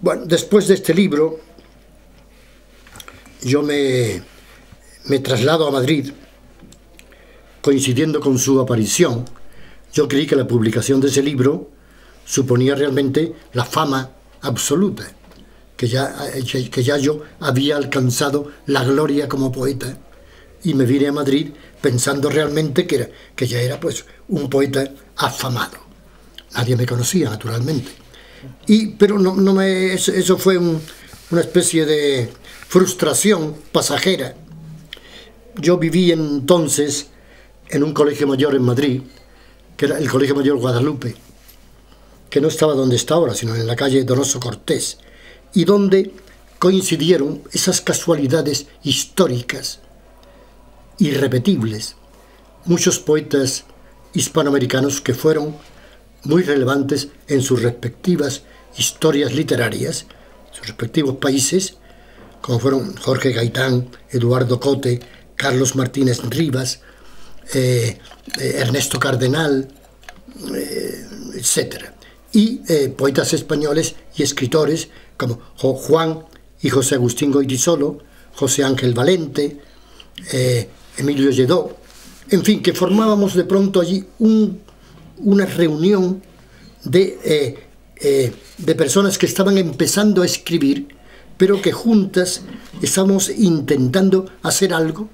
Bueno, después de este libro, yo me traslado a Madrid, coincidiendo con su aparición. Yo creí que la publicación de ese libro suponía realmente la fama absoluta, que ya yo había alcanzado la gloria como poeta, y me vine a Madrid pensando realmente que ya era pues un poeta afamado. Nadie me conocía, naturalmente. Pero eso fue una especie de frustración pasajera. Yo viví entonces en un colegio mayor en Madrid, que era el Colegio Mayor Guadalupe, que no estaba donde está ahora, sino en la calle Donoso Cortés, y donde coincidieron esas casualidades históricas irrepetibles. Muchos poetas hispanoamericanos que fueron muy relevantes en sus respectivas historias literarias, sus respectivos países, como fueron Jorge Gaitán, Eduardo Cote, Carlos Martínez Rivas, Ernesto Cardenal, etc. Y poetas españoles y escritores como Juan y José Agustín Goytisolo, José Ángel Valente, Emilio Lledó, en fin, que formábamos de pronto allí una reunión de personas que estaban empezando a escribir, pero que juntas estábamos intentando hacer algo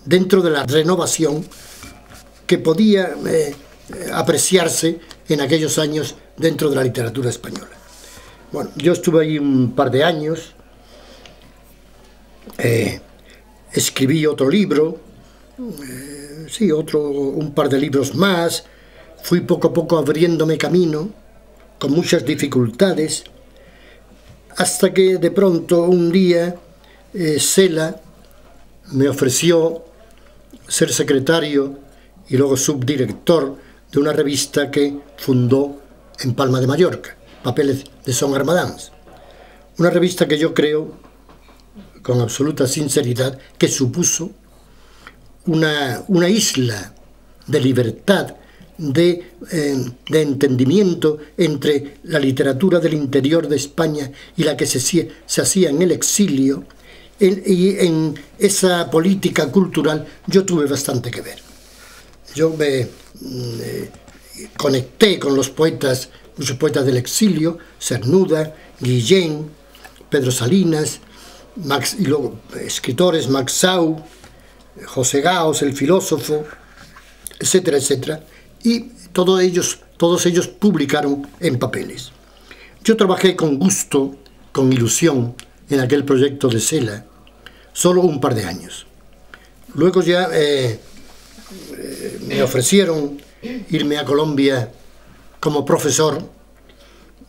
dentro de la renovación que podía apreciarse en aquellos años dentro de la literatura española. Bueno, yo estuve ahí un par de años, escribí otro libro, un par de libros más, fui poco a poco abriéndome camino, con muchas dificultades, hasta que de pronto un día Cela me ofreció ser secretario y luego subdirector de una revista que fundó en Palma de Mallorca, Papeles de Son Armadans. Una revista que yo creo, con absoluta sinceridad, que supuso una isla de libertad, de entendimiento entre la literatura del interior de España y la que se hacía en el exilio, y en esa política cultural yo tuve bastante que ver. Yo me conecté con los poetas, muchos poetas del exilio, Cernuda, Guillén, Pedro Salinas, y luego escritores, Max Sau, José Gaos, el filósofo, etcétera, etcétera, y todos ellos publicaron en Papeles. Yo trabajé con gusto, con ilusión, en aquel proyecto de Cela, solo un par de años. Luego ya me ofrecieron irme a Colombia como profesor.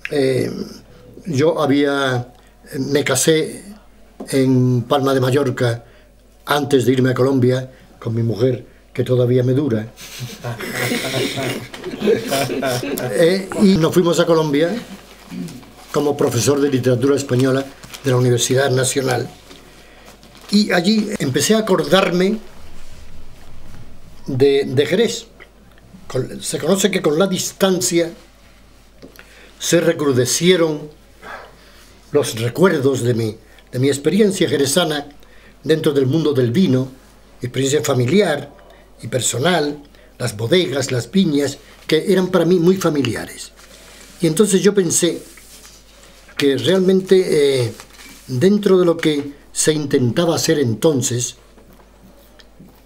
Me casé en Palma de Mallorca antes de irme a Colombia con mi mujer, que todavía me dura. Y nos fuimos a Colombia como profesor de literatura española de la Universidad Nacional. Y allí empecé a acordarme de Jerez. Se conoce que con la distancia se recrudecieron los recuerdos de mi experiencia jerezana dentro del mundo del vino, experiencia familiar y personal, las bodegas, las viñas, que eran para mí muy familiares. Y entonces yo pensé que realmente dentro de lo que se intentaba hacer entonces,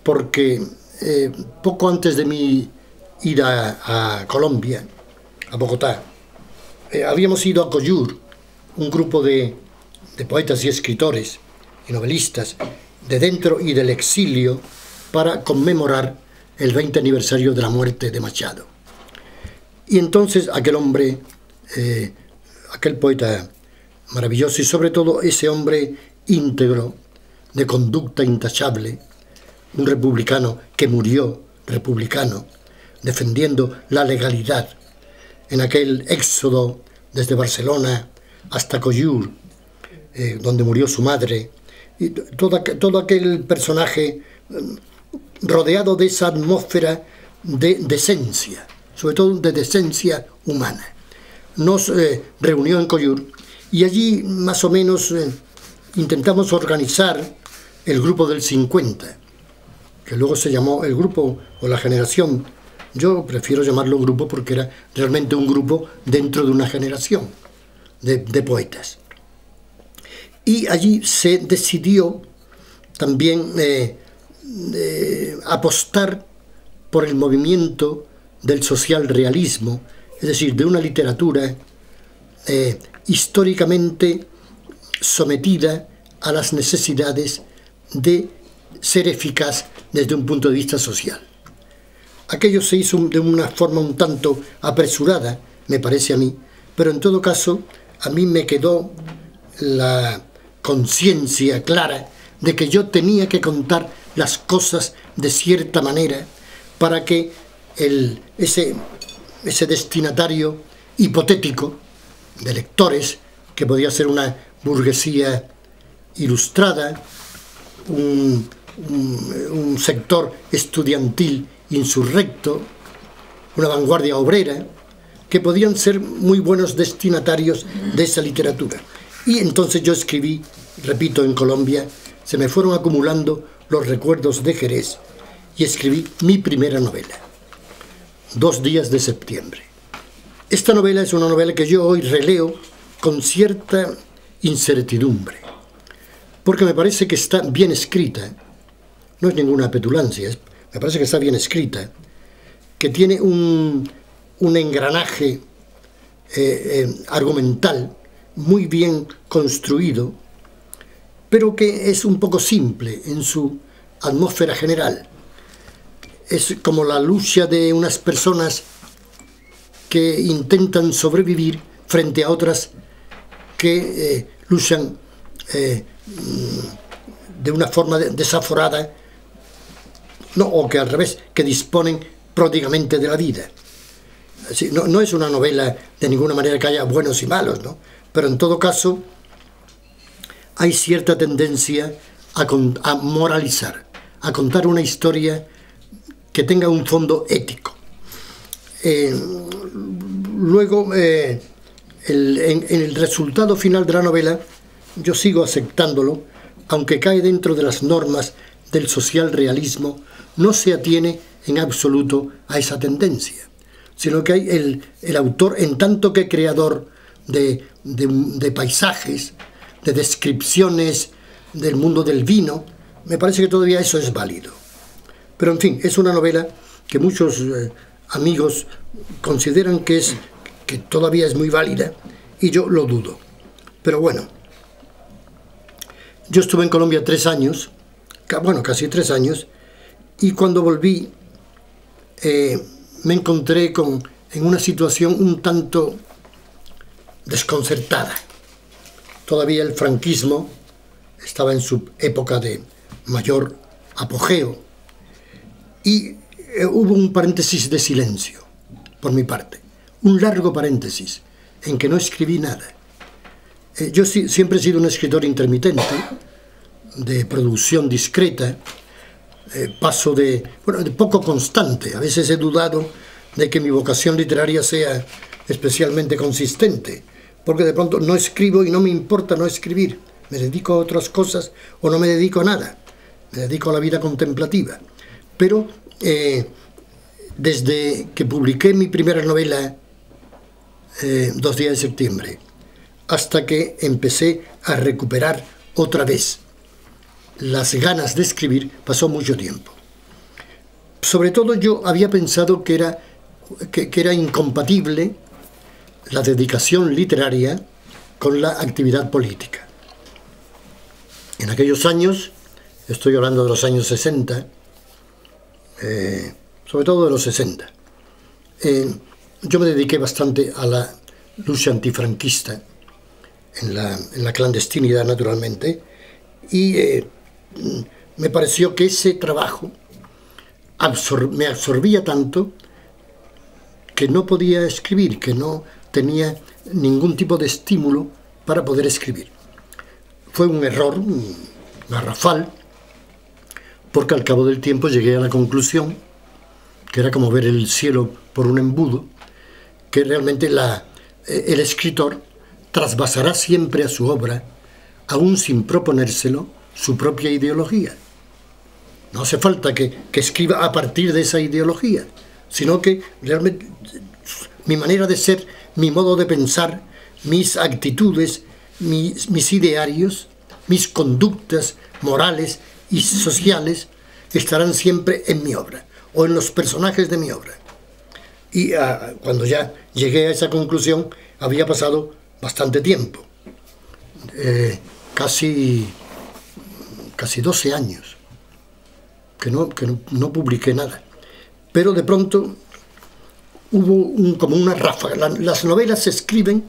porque poco antes de mi ir a Colombia, a Bogotá, habíamos ido a Collur, un grupo de poetas y escritores y novelistas de dentro y del exilio, para conmemorar el 20 aniversario de la muerte de Machado. Y entonces aquel hombre, aquel poeta maravilloso, y sobre todo ese hombre íntegro, de conducta intachable, un republicano que murió republicano, defendiendo la legalidad en aquel éxodo desde Barcelona hasta Collur, donde murió su madre, y todo aquel personaje rodeado de esa atmósfera de decencia, sobre todo de decencia humana. Nos reunió en Collur Y allí más o menos intentamos organizar el grupo del 50, que luego se llamó el grupo o la generación. Yo prefiero llamarlo grupo porque era realmente un grupo dentro de una generación de poetas. Y allí se decidió también apostar por el movimiento del social realismo, es decir, de una literatura históricamente sometida a las necesidades de ser eficaz desde un punto de vista social. Aquello se hizo de una forma un tanto apresurada, me parece a mí, pero en todo caso a mí me quedó la conciencia clara de que yo tenía que contar las cosas de cierta manera para que ese destinatario hipotético de lectores, que podía ser una burguesía ilustrada, un sector estudiantil insurrecto, una vanguardia obrera, que podían ser muy buenos destinatarios de esa literatura. Y entonces yo escribí, repito, en Colombia, se me fueron acumulando los recuerdos de Jerez y escribí mi primera novela, 2 días de septiembre. Esta novela es una novela que yo hoy releo con cierta incertidumbre, porque me parece que está bien escrita, no es ninguna petulancia, me parece que está bien escrita, que tiene un engranaje argumental muy bien construido, pero que es un poco simple en su atmósfera general. Es como la lucha de unas personas que intentan sobrevivir frente a otras que luchan de una forma desaforada, no, o que al revés, que disponen pródigamente de la vida. No es una novela de ninguna manera que haya buenos y malos, ¿no? Pero en todo caso hay cierta tendencia a moralizar, a contar una historia que tenga un fondo ético. Luego, en el resultado final de la novela, yo sigo aceptándolo, aunque cae dentro de las normas del social realismo, no se atiene en absoluto a esa tendencia, sino que hay el autor, en tanto que creador de paisajes, de descripciones del mundo del vino, me parece que todavía eso es válido. Pero en fin, es una novela que muchos amigos consideran que todavía es muy válida, y yo lo dudo. Pero bueno, yo estuve en Colombia 3 años, bueno, casi 3 años, y cuando volví me encontré en una situación un tanto desconcertada. Todavía el franquismo estaba en su época de mayor apogeo y hubo un paréntesis de silencio por mi parte, un largo paréntesis en que no escribí nada. Yo siempre he sido un escritor intermitente, de producción discreta, paso de poco constante. A veces he dudado de que mi vocación literaria sea especialmente consistente, porque de pronto no escribo y no me importa no escribir. Me dedico a otras cosas o no me dedico a nada. Me dedico a la vida contemplativa. Pero desde que publiqué mi primera novela, 2 días de septiembre, hasta que empecé a recuperar otra vez las ganas de escribir, pasó mucho tiempo. Sobre todo yo había pensado que era incompatible la dedicación literaria con la actividad política. En aquellos años, estoy hablando de los años 60, sobre todo de los 60, yo me dediqué bastante a la lucha antifranquista, en la clandestinidad naturalmente, y me pareció que ese trabajo me absorbía tanto que no podía escribir, que no tenía ningún tipo de estímulo para poder escribir. Fue un error, garrafal, porque al cabo del tiempo llegué a la conclusión, que era como ver el cielo por un embudo, que realmente el escritor trasvasará siempre a su obra, aún sin proponérselo, su propia ideología. No hace falta que escriba a partir de esa ideología, sino que realmente mi manera de ser, mi modo de pensar, mis actitudes, mis idearios, mis conductas morales y sociales estarán siempre en mi obra, o en los personajes de mi obra. Y cuando ya llegué a esa conclusión, había pasado bastante tiempo, casi 12 años, que no publiqué nada. Pero de pronto hubo como una ráfaga. Las novelas se escriben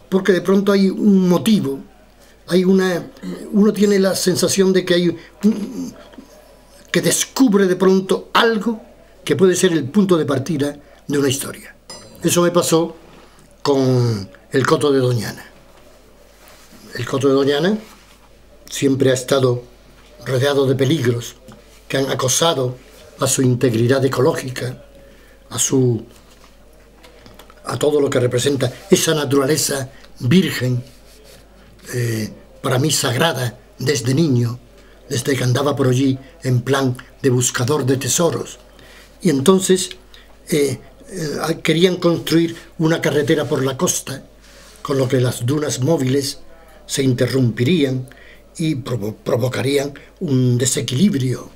porque de pronto hay un motivo, uno tiene la sensación de que que descubre de pronto algo que puede ser el punto de partida de una historia. Eso me pasó con El Coto de Doñana. El Coto de Doñana siempre ha estado rodeado de peligros que han acosado a su integridad ecológica, a todo lo que representa esa naturaleza virgen, para mí sagrada desde niño, desde que andaba por allí en plan de buscador de tesoros. Y entonces querían construir una carretera por la costa, con lo que las dunas móviles se interrumpirían y provocarían un desequilibrio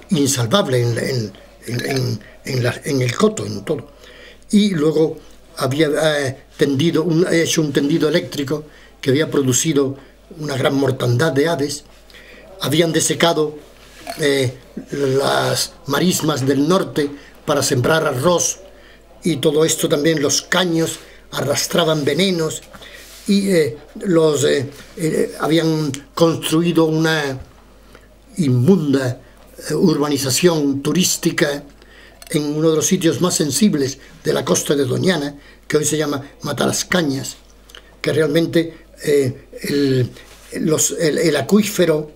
insalvable en el coto, en todo. Y luego había hecho un tendido eléctrico que había producido una gran mortandad de aves. Habían desecado las marismas del norte para sembrar arroz, y todo esto también, los caños arrastraban venenos, y habían construido una inmunda urbanización turística en uno de los sitios más sensibles de la costa de Doñana, que hoy se llama Matalascañas, que realmente el acuífero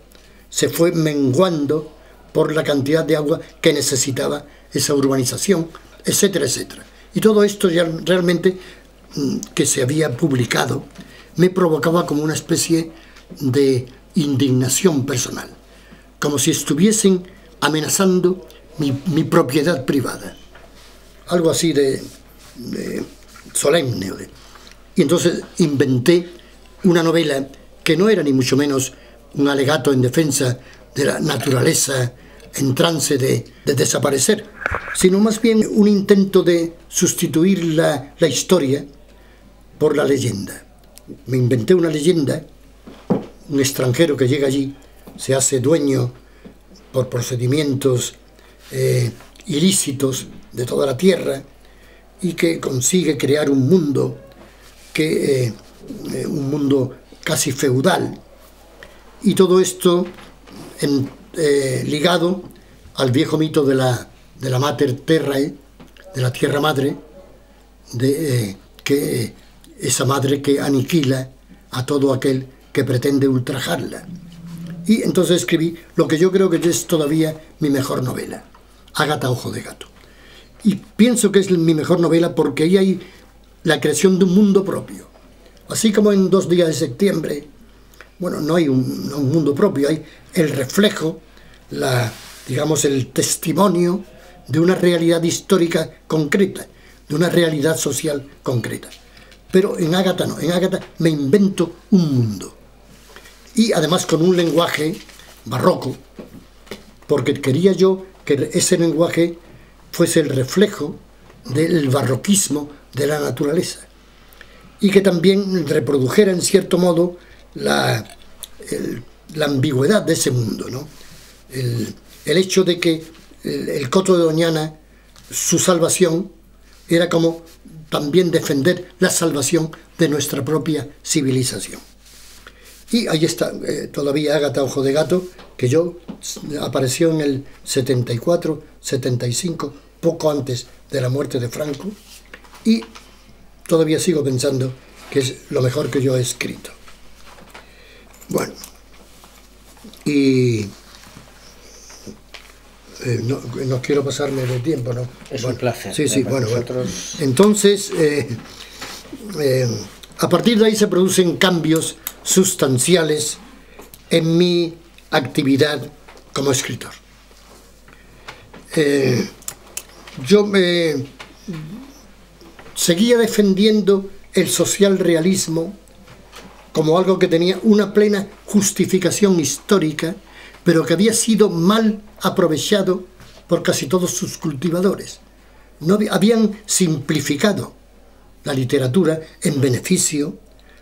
se fue menguando por la cantidad de agua que necesitaba esa urbanización, etcétera, etcétera. Y todo esto ya realmente, que se había publicado, me provocaba como una especie de indignación personal, como si estuviesen amenazando mi propiedad privada, algo así de solemne. Y entonces inventé una novela que no era ni mucho menos un alegato en defensa de la naturaleza en trance de desaparecer, sino más bien un intento de sustituir la historia por la leyenda. Me inventé una leyenda: un extranjero que llega allí, se hace dueño por procedimientos ilícitos de toda la tierra, y que consigue crear un mundo un mundo casi feudal, y todo esto ligado al viejo mito de la Mater Terrae, de la tierra madre, que esa madre que aniquila a todo aquel que pretende ultrajarla. Y entonces escribí lo que yo creo que es todavía mi mejor novela, Ágata Ojo de Gato. Y pienso que es mi mejor novela porque ahí hay la creación de un mundo propio. Así como en 2 días de septiembre, bueno, no hay un mundo propio, hay el reflejo, digamos, el testimonio de una realidad histórica concreta, de una realidad social concreta. Pero en Ágata no, en Ágata me invento un mundo. Y además con un lenguaje barroco, porque quería yo que ese lenguaje fuese el reflejo del barroquismo de la naturaleza, y que también reprodujera en cierto modo la ambigüedad de ese mundo, ¿no? El hecho de que el Coto de Doñana, su salvación, era como también defender la salvación de nuestra propia civilización. Y ahí está todavía Ágata Ojo de Gato, que apareció en el 74, 75, poco antes de la muerte de Franco, y todavía sigo pensando que es lo mejor que yo he escrito. Bueno, y no quiero pasarme de tiempo, ¿no? Es un placer. Sí, bueno. Nosotros... Entonces, A partir de ahí se producen cambios sustanciales en mi actividad como escritor. Yo me seguía defendiendo el social realismo como algo que tenía una plena justificación histórica, pero que había sido mal aprovechado por casi todos sus cultivadores. No habían simplificado la literatura en beneficio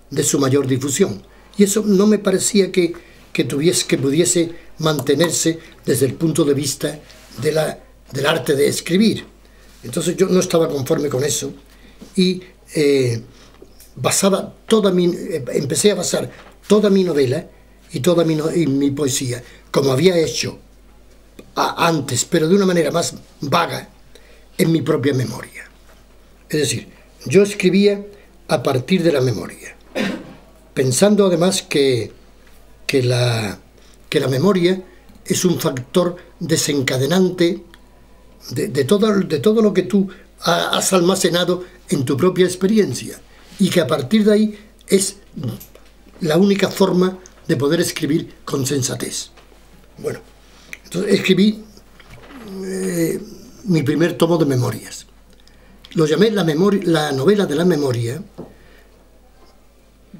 de su mayor difusión. Y eso no me parecía que pudiese mantenerse desde el punto de vista del arte de escribir. Entonces yo no estaba conforme con eso y empecé a basar toda mi novela y toda mi poesía, como había hecho antes, pero de una manera más vaga, en mi propia memoria. Es decir, yo escribía a partir de la memoria, pensando además que la memoria es un factor desencadenante de todo lo que tú has almacenado en tu propia experiencia, y que a partir de ahí es la única forma de poder escribir con sensatez. Bueno, entonces escribí mi primer tomo de memorias. Lo llamé la novela de la memoria,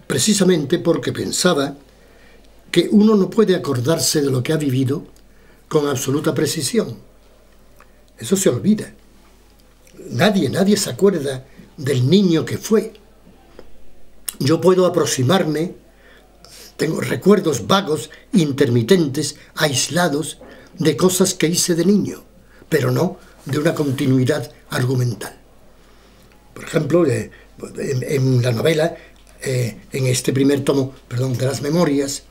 precisamente porque pensaba que uno no puede acordarse de lo que ha vivido con absoluta precisión. Eso se olvida. Nadie se acuerda del niño que fue. Yo puedo aproximarme, tengo recuerdos vagos, intermitentes, aislados, de cosas que hice de niño, pero no de una continuidad argumental. Por ejemplo, en la novela, en este primer tomo, de las memorias,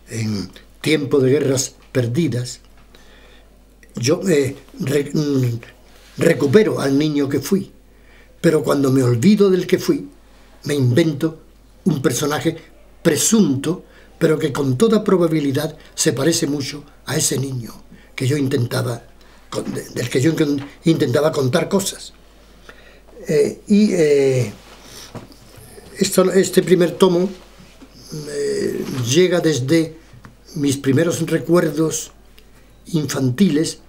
en Tiempo de Guerras Perdidas, yo recupero al niño que fui, pero cuando me olvido del que fui, me invento un personaje presunto, pero que con toda probabilidad se parece mucho a ese niño del que yo intentaba contar cosas. Este primer tomo llega desde mis primeros recuerdos infantiles,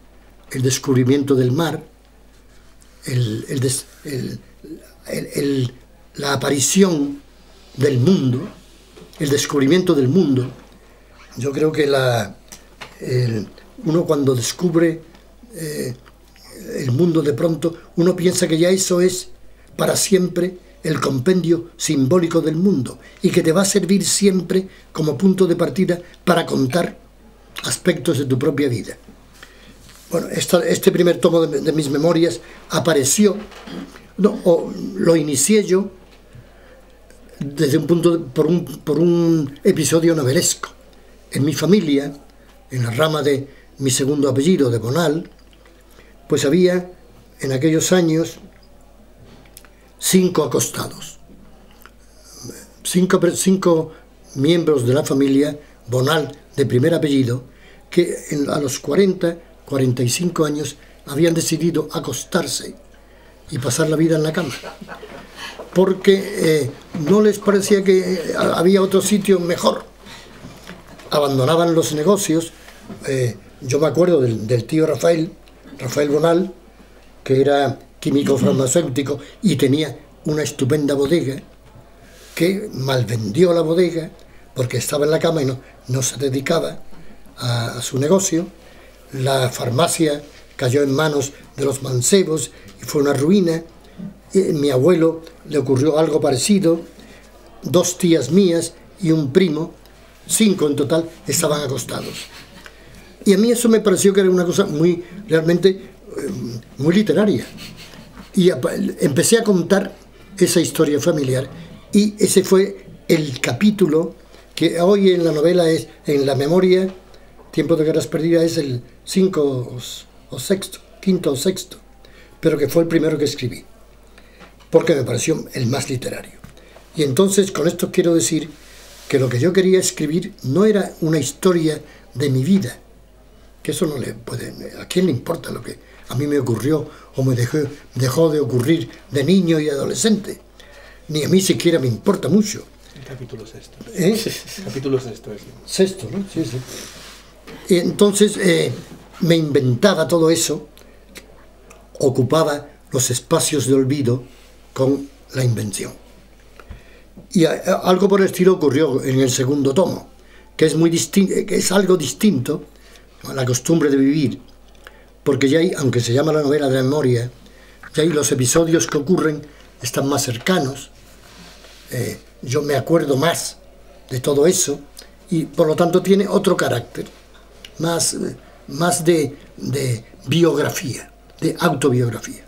el descubrimiento del mar, la aparición del mundo, el descubrimiento del mundo. Yo creo que uno cuando descubre el mundo, de pronto uno piensa que ya eso es para siempre el compendio simbólico del mundo y que te va a servir siempre como punto de partida para contar aspectos de tu propia vida. Bueno, este primer tomo de mis memorias apareció, lo inicié yo desde por un episodio novelesco. En mi familia, en la rama de mi segundo apellido, de Bonal, pues había en aquellos años 5 acostados. 5 miembros de la familia Bonal, de primer apellido, que a los 45 años habían decidido acostarse y pasar la vida en la cama, porque no les parecía que había otro sitio mejor. Abandonaban los negocios. Yo me acuerdo del tío Rafael Bonal, que era químico farmacéutico y tenía una estupenda bodega, que malvendió la bodega porque estaba en la cama y no se dedicaba a su negocio. La farmacia cayó en manos de los mancebos y fue una ruina. Mi abuelo le ocurrió algo parecido. 2 tías mías y un primo, 5 en total, estaban acostados. Y a mí eso me pareció que era una cosa realmente muy literaria. Y empecé a contar esa historia familiar, y ese fue el capítulo que hoy en la novela en la memoria, Tiempo de Guerras Perdidas, es el 5 o 6, quinto o sexto, pero que fue el primero que escribí, porque me pareció el más literario. Y entonces con esto quiero decir que lo que yo quería escribir no era una historia de mi vida, que eso no le puede, ¿a quién le importa lo que a mí me ocurrió o me dejó de ocurrir de niño y adolescente? ni a mí siquiera me importa mucho. El capítulo sexto. Capítulo sexto. Sexto, ¿no? Sí, sí. Y entonces me inventaba todo eso, ocupaba los espacios de olvido con la invención. Y algo por el estilo ocurrió en el segundo tomo, que es muy distinto, que es algo distinto a la costumbre de vivir, porque ya hay, aunque se llama la novela de la memoria, ya hay los episodios que ocurren, están más cercanos, yo me acuerdo más de todo eso, y por lo tanto tiene otro carácter, más de biografía, de autobiografía.